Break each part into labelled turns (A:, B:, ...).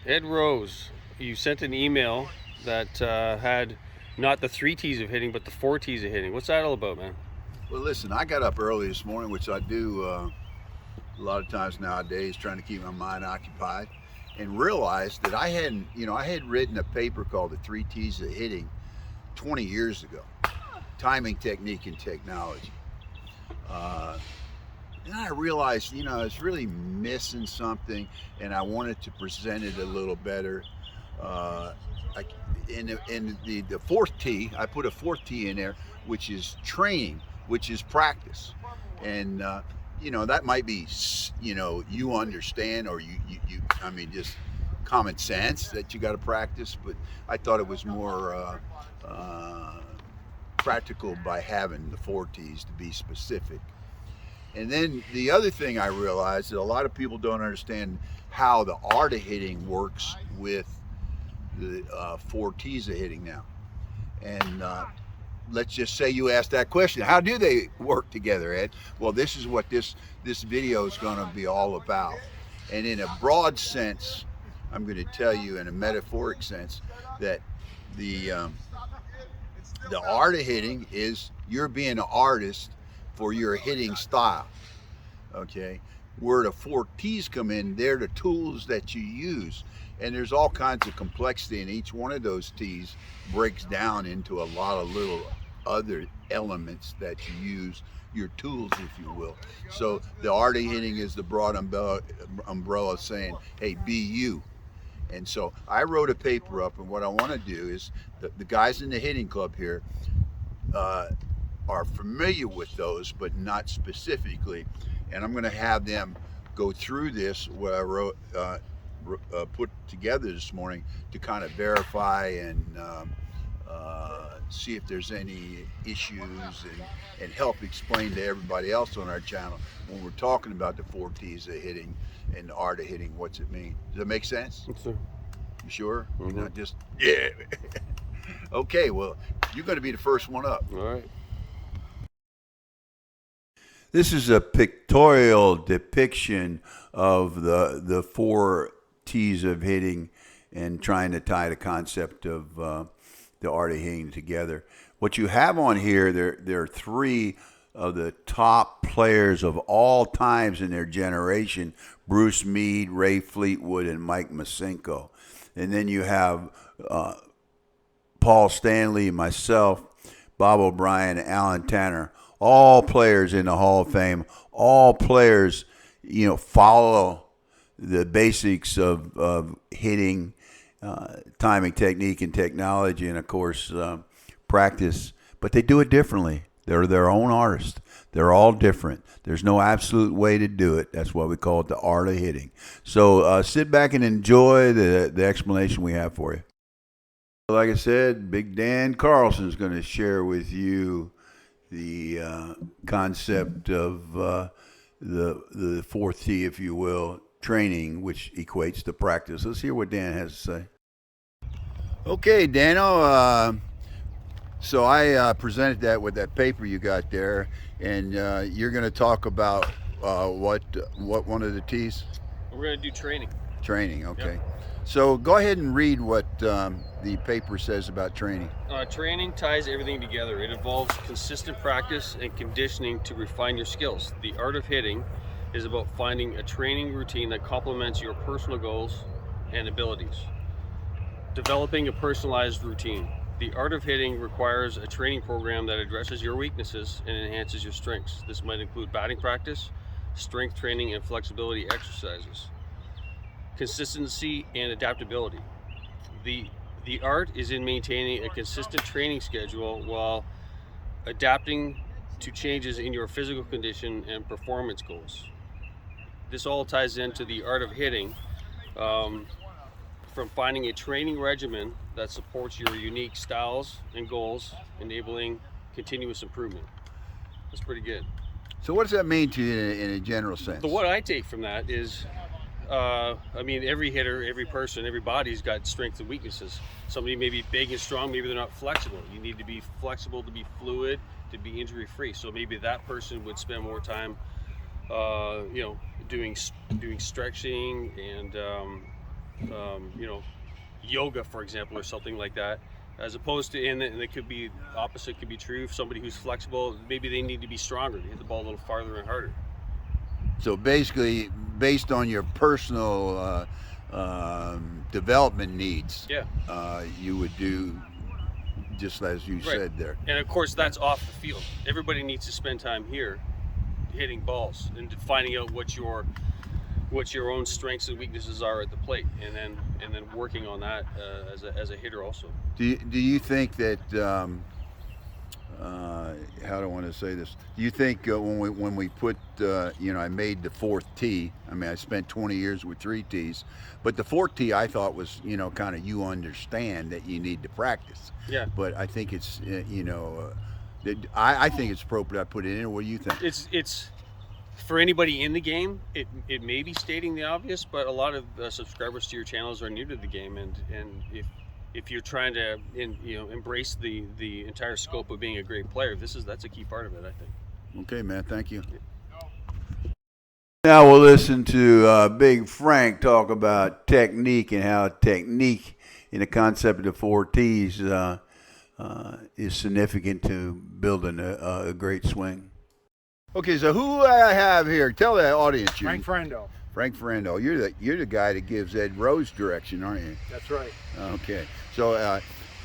A: Ed Rose, you sent an email that had not the 3 T's of hitting, but the 4 T's of hitting. What's that all about, man?
B: Well, listen, I got up early this morning, which I do a lot of times nowadays, trying to keep my mind occupied, and realized that I had written a paper called The 3 T's of Hitting 20 years ago, timing, technique, and technology. Uh, and I realized, I was really missing something, and I wanted to present it a little better. Uh, I, in the fourth T, I put a fourth T in there, which is training, which is practice, and that might be, you understand, or I mean, just common sense that you got to practice, but I thought it was more practical by having the four T's to be specific. And then the other thing I realized that a lot of people don't understand how the art of hitting works with the four T's of hitting now. And let's just say you asked that question. How do they work together, Ed? Well, this is what this video is going to be all about. And in a broad sense, I'm going to tell you in a metaphoric sense that the um, the art of hitting is you're being an artist for your hitting style. Okay, where the four T's come in, they're the tools that you use, and there's all kinds of complexity, and each one of those T's breaks down into a lot of little other elements that you use, your tools, if you will. So the art of hitting is the broad umbrella saying, hey, be you. And so I wrote a paper up, and what I want to do is the guys in the hitting club here uh, are familiar with those, but not specifically. And I'm going to have them go through this, what I wrote, put together this morning to kind of verify and see if there's any issues, and help explain to everybody else on our channel when we're talking about the four T's of hitting and the art of hitting, what's it mean? Does that make sense?
A: Yes, sir.
B: You sure? You're
A: Mm-hmm.
B: not just, yeah. Okay, well, you're going to be the first one up.
A: All right.
B: This is a pictorial depiction of the four T's of hitting and trying to tie the concept of the art of hitting together. What you have on here, there are three of the top players of all times in their generation: Bruce Mead, Ray Fleetwood, and Mike Masenko. And then you have Paul Stanley, myself, Bob O'Brien, Alan Tanner, all players in the Hall of Fame, all players, follow the basics of hitting, timing, technique, and technology, and of course, practice. But they do it differently. They're their own artists. They're all different. There's no absolute way to do it. That's why we call it the art of hitting. So sit back and enjoy the explanation we have for you. Like I said, Big Dan Carlson is going to share with you the concept of the fourth T, if you will, training, which equates to practice. Let's hear what Dan has to say. Okay, Dano. So I presented that with that paper you got there, and you're going to talk about what one of the T's?
A: We're going to do training.
B: Training. Okay.
A: Yep.
B: So go ahead and read what the paper says about training.
A: Training ties everything together. It involves consistent practice and conditioning to refine your skills. The art of hitting is about finding a training routine that complements your personal goals and abilities. Developing a personalized routine. The art of hitting requires a training program that addresses your weaknesses and enhances your strengths. This might include batting practice, strength training, and flexibility exercises. Consistency and adaptability. The art is in maintaining a consistent training schedule while adapting to changes in your physical condition and performance goals. This all ties into the art of hitting, from finding a training regimen that supports your unique styles and goals, enabling continuous improvement. That's pretty good.
B: So what does that mean to you in a general sense?
A: So what I take from that is, every hitter, every person, every body's got strengths and weaknesses. Somebody may be big and strong, maybe they're not flexible. You need to be flexible to be fluid, to be injury free. So maybe that person would spend more time, doing stretching and you know, yoga, for example, or something like that, as opposed to, and it could be opposite, could be true. If somebody who's flexible, maybe they need to be stronger to hit the ball a little farther and harder.
B: So basically, based on your personal development needs,
A: Yeah.
B: you would do just as you said there.
A: And of course, that's off the field. Everybody needs to spend time here hitting balls and finding out what your own strengths and weaknesses are at the plate, and then working on that as a hitter also.
B: Do you think that how do I want to say this? Do you think when we put I made the fourth tee. I mean, I spent 20 years with 3 tees, but the fourth tee I thought was kind of, you understand that you need to practice.
A: Yeah.
B: But I think it's I think it's appropriate I put it in. What do you think?
A: It's for anybody in the game. It may be stating the obvious, but a lot of subscribers to your channels are new to the game, and if you're trying to embrace the entire scope of being a great player, that's a key part of it, I think.
B: Okay, man. Thank you. Now we'll listen to Big Frank talk about technique and how technique in the concept of the 4 T's is significant to building a great swing. Okay, so who I have here? Tell the audience.
C: Frank Ferrando.
B: Frank Ferrando. You're the guy that gives Ed Rose direction, aren't you?
C: That's right.
B: Okay. So,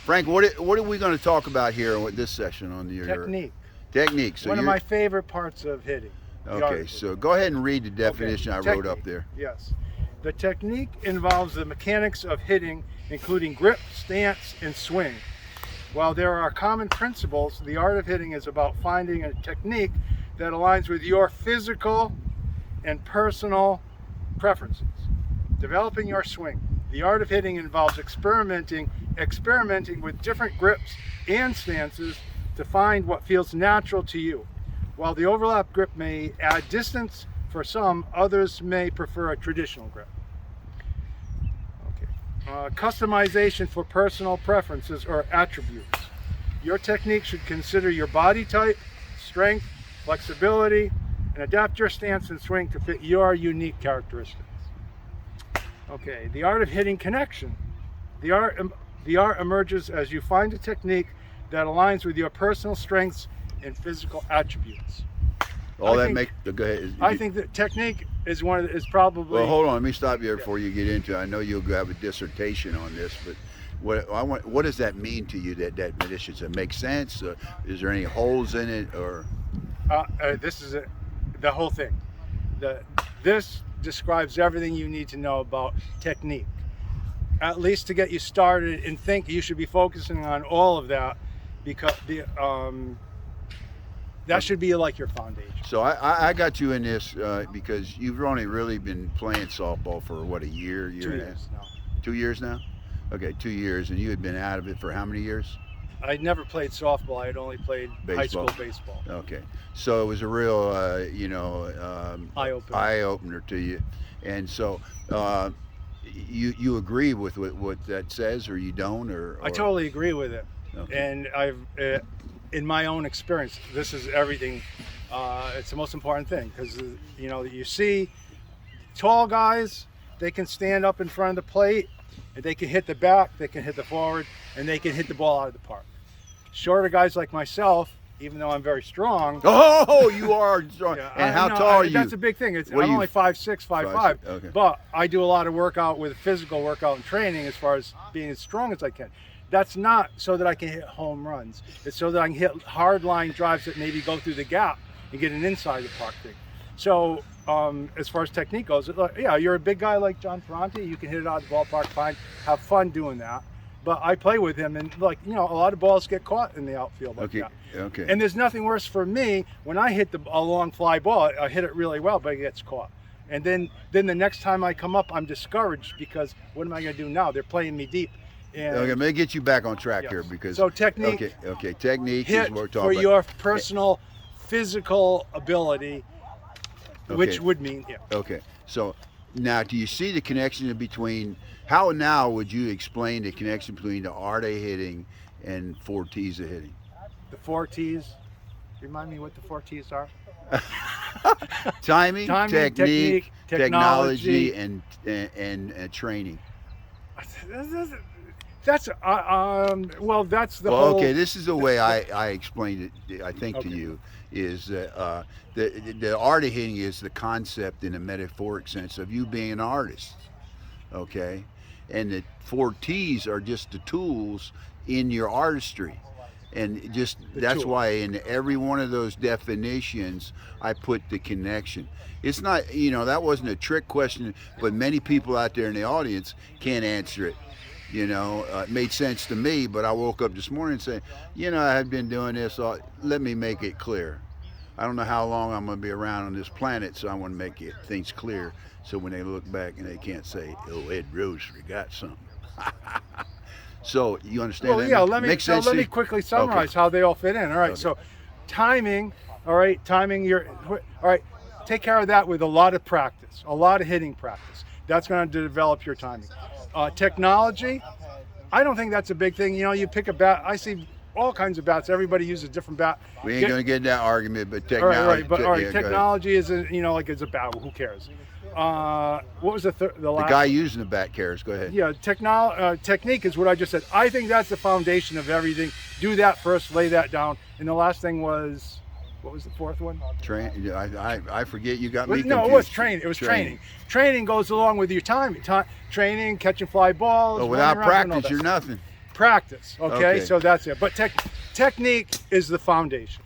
B: Frank, what are we going to talk about here with this session on your
C: Technique.
B: Technique. So
C: one of my favorite parts of hitting.
B: Okay, so go ahead and read the definition I wrote up there.
C: Yes. The technique involves the mechanics of hitting, including grip, stance, and swing. While there are common principles, the art of hitting is about finding a technique that aligns with your physical and personal preferences. Developing your swing. The art of hitting involves experimenting with different grips and stances to find what feels natural to you. While the overlap grip may add distance for some, others may prefer a traditional grip. Okay. Customization for personal preferences or attributes. Your technique should consider your body type, strength, flexibility, and adapt your stance and swing to fit your unique characteristics. Okay, the art of hitting connection. The art emerges as you find a technique that aligns with your personal strengths and physical attributes.
B: Go ahead.
C: I think that technique is probably.
B: Well, hold on. Let me stop you before you get into it. I know you'll have a dissertation on this, but what does that mean to you? That definition? Does it make sense? Is there any holes in it, or?
C: This is the whole thing. This describes everything you need to know about technique. At least to get you started and think you should be focusing on all of that, because that should be like your foundation.
B: So I got you in this because you've only really been playing softball for what, a year,
C: 2 years now.
B: 2 years now? Okay, 2 years, and you had been out of it for how many years?
C: I never played softball. I had only played high school baseball.
B: Okay, so it was a real, eye opener to you, and so you agree with what that says, or you don't, or?
C: I totally agree with it,
B: Okay.
C: and I've, in my own experience, this is everything. It's the most important thing, because you see tall guys, they can stand up in front of the plate, and they can hit the back, they can hit the forward, and they can hit the ball out of the park. Shorter guys like myself, even though I'm very strong.
B: Oh, you are strong.
C: Yeah,
B: and how tall are you?
C: That's a big thing. I'm only 5'6", 5'5",
B: okay.
C: but I do a lot of workout with physical workout and training as far as being as strong as I can. That's not so that I can hit home runs. It's so that I can hit hard line drives that maybe go through the gap and get an inside the park thing. So as far as technique goes, yeah, you're a big guy like John Ferrante, you can hit it out of the ballpark fine, have fun doing that. But I play with him, and a lot of balls get caught in the outfield like that.
B: Okay.
C: And there's nothing worse for me when I hit a long fly ball. I hit it really well, but it gets caught. And then the next time I come up, I'm discouraged, because what am I going to do now? They're playing me deep. And
B: okay, let me get you back on track here, because
C: so technique.
B: Okay, technique
C: hit
B: is what we're talking
C: for
B: about.
C: your personal physical ability, which would mean
B: Okay, so now do you see the connection between? How now would you explain the connection between the art of hitting and 4 T's of hitting?
C: The 4 T's. Remind me what the 4 T's are.
B: Timing, technique,
C: technology,
B: and training.
C: That's well, that's the
B: Well,
C: whole.
B: okay, this is the way I explained it, I think, to
C: Okay.
B: you, is that the art of hitting is the concept in a metaphoric sense of you being an artist, okay? And the four T's are just the tools in your artistry. And just
C: The
B: that's
C: tool.
B: why in every one of those definitions, I put the connection. It's not, that wasn't a trick question, but many people out there in the audience can't answer it. It made sense to me, but I woke up this morning and said, I had been doing this. Let me make it clear. I don't know how long I'm going to be around on this planet, so I want to make things clear. So when they look back and they can't say, "Oh, Ed Rose forgot something." So you understand
C: Well,
B: that?
C: yeah. Let me
B: Makes
C: so
B: sense
C: let
B: to
C: me
B: you?
C: quickly
B: Okay.
C: summarize how they all fit in. All right.
B: Okay.
C: So, timing. All right. Timing. All right. Take care of that with a lot of practice, a lot of hitting practice. That's going to develop your timing. Technology. I don't think that's a big thing. You pick a bat. I see all kinds of bats. Everybody uses a different bat.
B: We ain't going to get in that argument, but
C: All right,
B: technology.
C: right, but all right,
B: Yeah, go ahead.
C: technology is like it's a bat. Who cares? What was the
B: The
C: last?
B: guy using the bat cares. Go ahead.
C: Yeah, technique is what I just said. I think that's the foundation of everything. Do that first, lay that down, and the last thing was, what was the fourth one?
B: I forget. You got me confused.
C: No, it was training. It was training. Training goes along with your timing. Training, catching fly balls.
B: Well, without
C: running around, doing all
B: practice,
C: that
B: you're
C: stuff.
B: nothing.
C: Practice. Okay,
B: Okay.
C: so that's it. But technique is the foundation.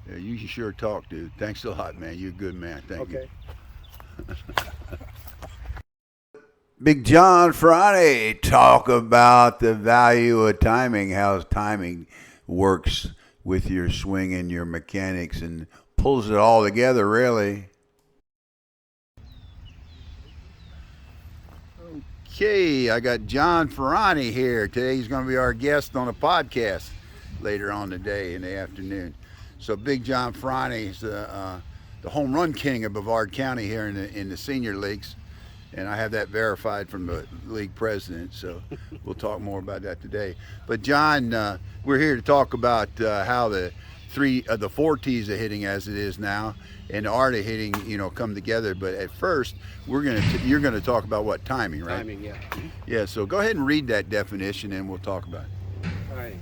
B: Yeah, you can sure talk, dude. Thanks a lot, man. You're a good man. Thank you.
C: Okay.
B: Big John Friday talk about the value of timing, how timing works with your swing and your mechanics, and pulls it all together, really. Okay, I got John Ferrani here. Today he's going to be our guest on a podcast later on today in the afternoon. So Big John Ferrani is the home run king of Brevard County here in the senior leagues. And I have that verified from the league president, so we'll talk more about that today. But John, we're here to talk about how the four T's of hitting as it is now and the art of hitting, come together. But at first, you're gonna talk about what? Timing, right?
D: Timing, yeah.
B: Yeah. So go ahead and read that definition, and we'll talk about it.
D: All right.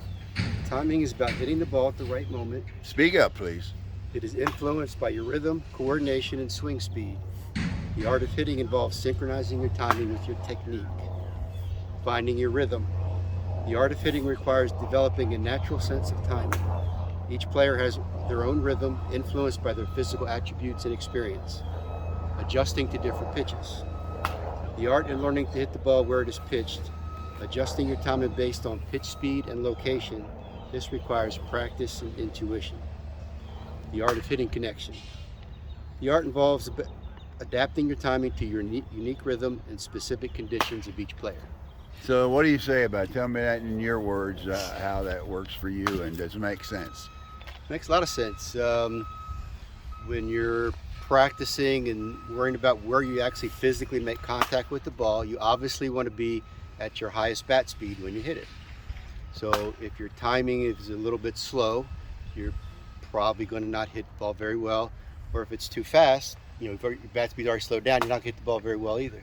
D: Timing is about hitting the ball at the right moment.
B: Speak up, please.
D: It is influenced by your rhythm, coordination, and swing speed. The art of hitting involves synchronizing your timing with your technique. Finding your rhythm. The art of hitting requires developing a natural sense of timing. Each player has their own rhythm, influenced by their physical attributes and experience. Adjusting to different pitches. The art in learning to hit the ball where it is pitched. Adjusting your timing based on pitch speed and location. This requires practice and intuition. The art of hitting connection. The art involves adapting your timing to your unique rhythm and specific conditions of each player.
B: So what do you say about it? Tell me that in your words, how that works for you, and does it make sense?
D: Makes a lot of sense. When you're practicing and worrying about where you actually physically make contact with the ball, you obviously want to be at your highest bat speed when you hit it. So if your timing is a little bit slow, you're probably going to not hit the ball very well. Or if it's too fast, if your bat speed already slowed down, you're not going to hit the ball very well either.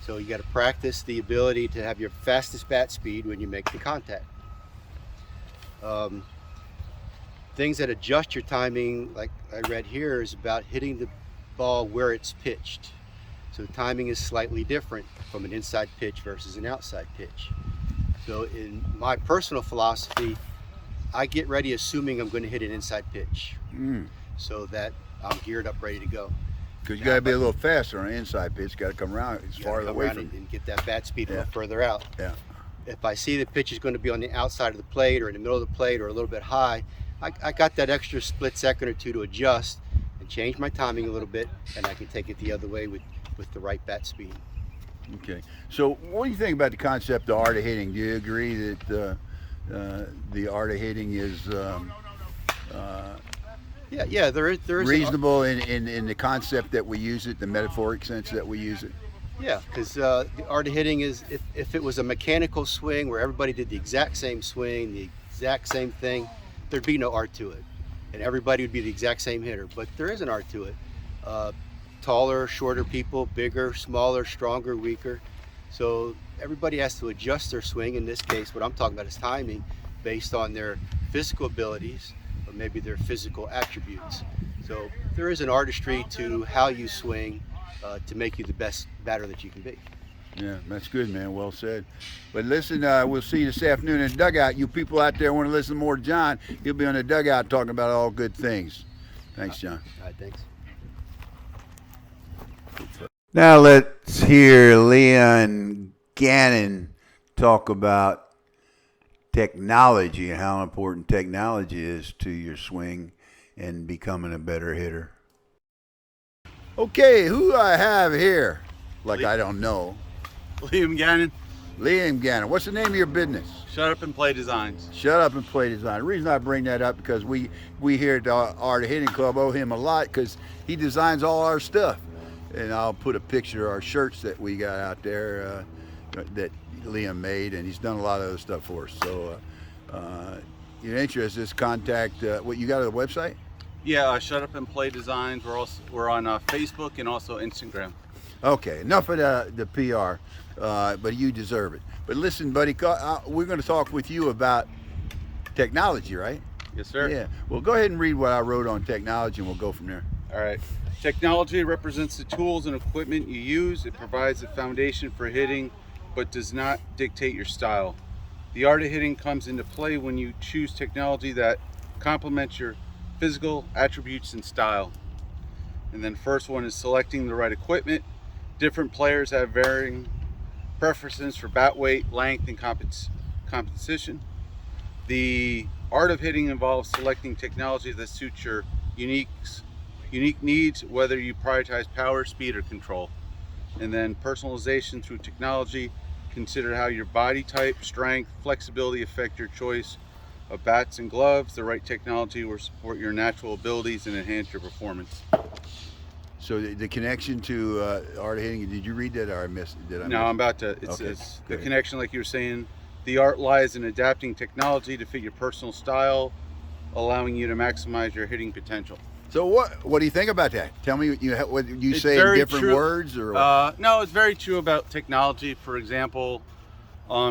D: So you got to practice the ability to have your fastest bat speed when you make the contact. Things that adjust your timing, like I read here, is about hitting the ball where it's pitched. So timing is slightly different from an inside pitch versus an outside pitch. So in my personal philosophy, I get ready assuming I'm going to hit an inside pitch, so that I'm geared up, ready to go.
B: Because you got to be a little faster on an inside pitch. Got to come around as
D: You
B: far
D: gotta come
B: away
D: around
B: from
D: and get that bat speed a little
B: Yeah.
D: further out.
B: Yeah.
D: If I see the pitch is going to be on the outside of the plate or in the middle of the plate or a little bit high, I got that extra split second or two to adjust and change my timing a little bit, and I can take it the other way with the right bat speed.
B: Okay. So what do you think about the concept of art of hitting? Do you agree that the art of hitting is
D: Yeah, there is
B: reasonable in the concept that we use it, the metaphoric sense that we use it?
D: Yeah, because the art of hitting is, if it was a mechanical swing where everybody did the exact same swing, the exact same thing, there'd be no art to it, and everybody would be the exact same hitter. But there is an art to it. Taller, shorter people, bigger, smaller, stronger, weaker. So everybody has to adjust their swing. In this case, what I'm talking about is timing based on their physical abilities or maybe their physical attributes. So there is an artistry to how you swing to make you the best batter that you can be.
B: Yeah, that's good, man. Well said. But listen, we'll see you this afternoon in the dugout. You people out there want to listen more to John, he'll be on the dugout talking about all good things. Thanks, John.
D: All right, thanks.
B: Now let's hear Leon Gannon talk about technology and how important technology is to your swing and becoming a better hitter. Okay, who do I have here? Like I don't know.
E: Liam Gannon,
B: Liam Gannon. What's the name of your business?
E: Shut Up and Play Designs.
B: Shut Up and Play Design. The reason I bring that up because we here at the Art of Hitting Club owe him a lot because he designs all our stuff. And I'll put a picture of our shirts that we got out there that Liam made, and he's done a lot of other stuff for us. So you're interested, just contact, what you got on the website?
E: Yeah, Shut Up and Play Designs. We're on Facebook and also Instagram.
B: Okay, enough of the PR, but you deserve it. But listen, buddy, we're going to talk with you about technology, right?
E: Yes, sir.
B: Yeah. Well, go ahead and read what I wrote on technology, and we'll go from there.
E: All right. Technology represents the tools and equipment you use. It provides a foundation for hitting, but does not dictate your style. The art of hitting comes into play when you choose technology that complements your physical attributes and style. And then first one is selecting the right equipment. Different players have varying preferences for bat weight, length, and compensation. The art of hitting involves selecting technology that suits your unique needs, whether you prioritize power, speed, or control. And then personalization through technology. Consider how your body type, strength, flexibility affect your choice of bats and gloves. The right technology will support your natural abilities and enhance your performance.
B: So the connection to art of hitting, did you read that or I missed?
E: No, I'm about to. It's the
B: great.
E: connection, like you were saying. The art lies in adapting technology to fit your personal style, allowing you to maximize your hitting potential.
B: So what do you think about that? Tell me what you
E: It's
B: say in
E: very
B: different
E: true.
B: words or what?
E: No, it's very true about technology. For example,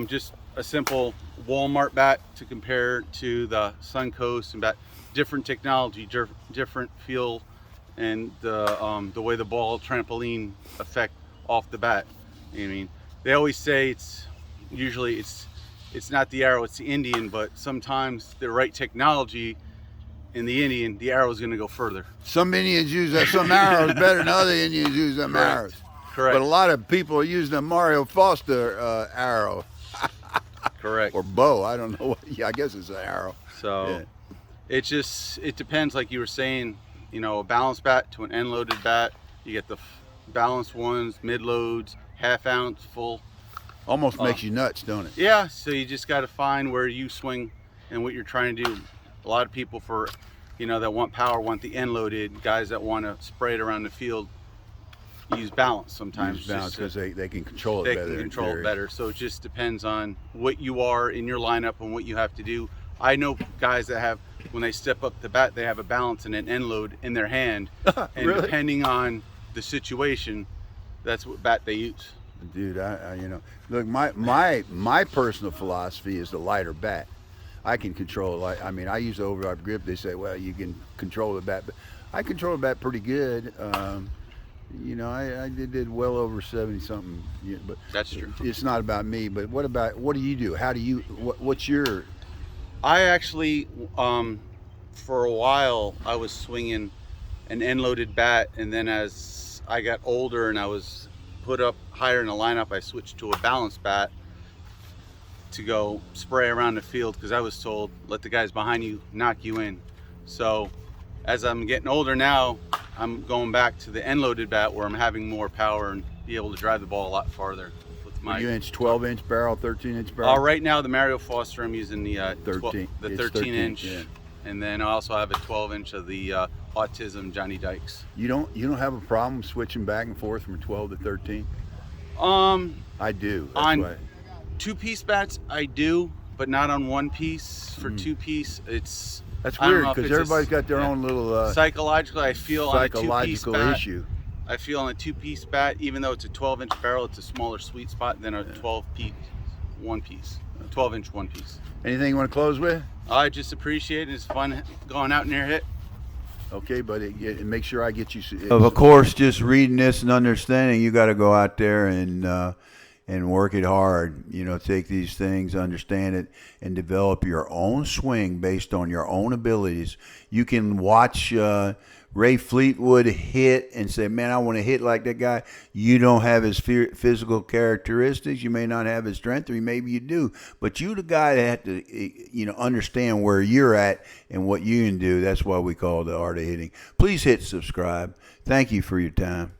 E: just a simple Walmart bat to compare to the Suncoast and bat. Different technology, different feel, and the way the ball trampoline affect off the bat. I mean, they always say it's not the arrow, it's the Indian, but sometimes the right technology in the Indian, the arrow is going to go further.
B: Some Indians use some arrows better than other Indians use them arrows.
E: Correct.
B: But a lot of people are using the Mario Foster arrow.
E: Correct.
B: Or bow. I don't know. I guess it's an arrow.
E: So it depends, like you were saying, a balanced bat to an end loaded bat. You get the balanced ones, mid loads, half ounce, full.
B: Almost makes you nuts, don't it?
E: Yeah, so you just got to find where you swing and what you're trying to do. A lot of people that want power want the end loaded. Guys that want to spray it around the field use balance sometimes.
B: Use balance because they can control it
E: they
B: better.
E: can control it better. So it just depends on what you are in your lineup and what you have to do. I know guys that have, when they step up the bat, they have a balance and an end load in their hand. And
B: Really?
E: depending on the situation, that's what bat they use.
B: Dude, look, my personal philosophy is the lighter bat. I can control it. I use the overdrive grip. They say, well, you can control the bat, but I control the bat pretty good. I did well over 70 something. But
E: That's true.
B: It's not about me. But what do you do? How do you? What's your?
E: I actually, for a while, I was swinging an end-loaded bat, and then as I got older and I was put up higher in the lineup, I switched to a balanced bat to go spray around the field because I was told, let the guys behind you knock you in. So as I'm getting older now, I'm going back to the end-loaded bat where I'm having more power and be able to drive the ball a lot farther. With my
B: 12-inch barrel, 13-inch barrel?
E: right now, the Mario Foster, I'm using the
B: 13.
E: the
B: It's
E: 13-inch,
B: yeah.
E: and then I also have a 12-inch of the Autism Johnny Dykes.
B: You don't have a problem switching back and forth from 12 to 13? I do. That's
E: On
B: why.
E: two-piece bats, I do, but not on one piece. For two-piece, it's
B: That's
E: I don't
B: weird
E: know if
B: because
E: it's
B: everybody's
E: just-
B: got their own little
E: psychologically, I feel on a two-piece
B: psychological
E: bat,
B: issue.
E: I feel on a 2-piece bat, even though it's a 12-inch barrel, it's a smaller sweet spot than a 12-piece one piece, 12-inch one piece.
B: Anything you want to close with?
E: I just appreciate it. It's fun going out near hit.
B: Okay, buddy. Make sure I get you. Of course, just reading this and understanding, you got to go out there and work it hard. You know, take these things, understand it, and develop your own swing based on your own abilities. You can watch Ray Fleetwood hit and say, man, I want to hit like that guy. You don't have his physical characteristics. You may not have his strength, or maybe you do. But you the guy that have to, understand where you're at and what you can do. That's why we call it the art of hitting. Please hit subscribe. Thank you for your time.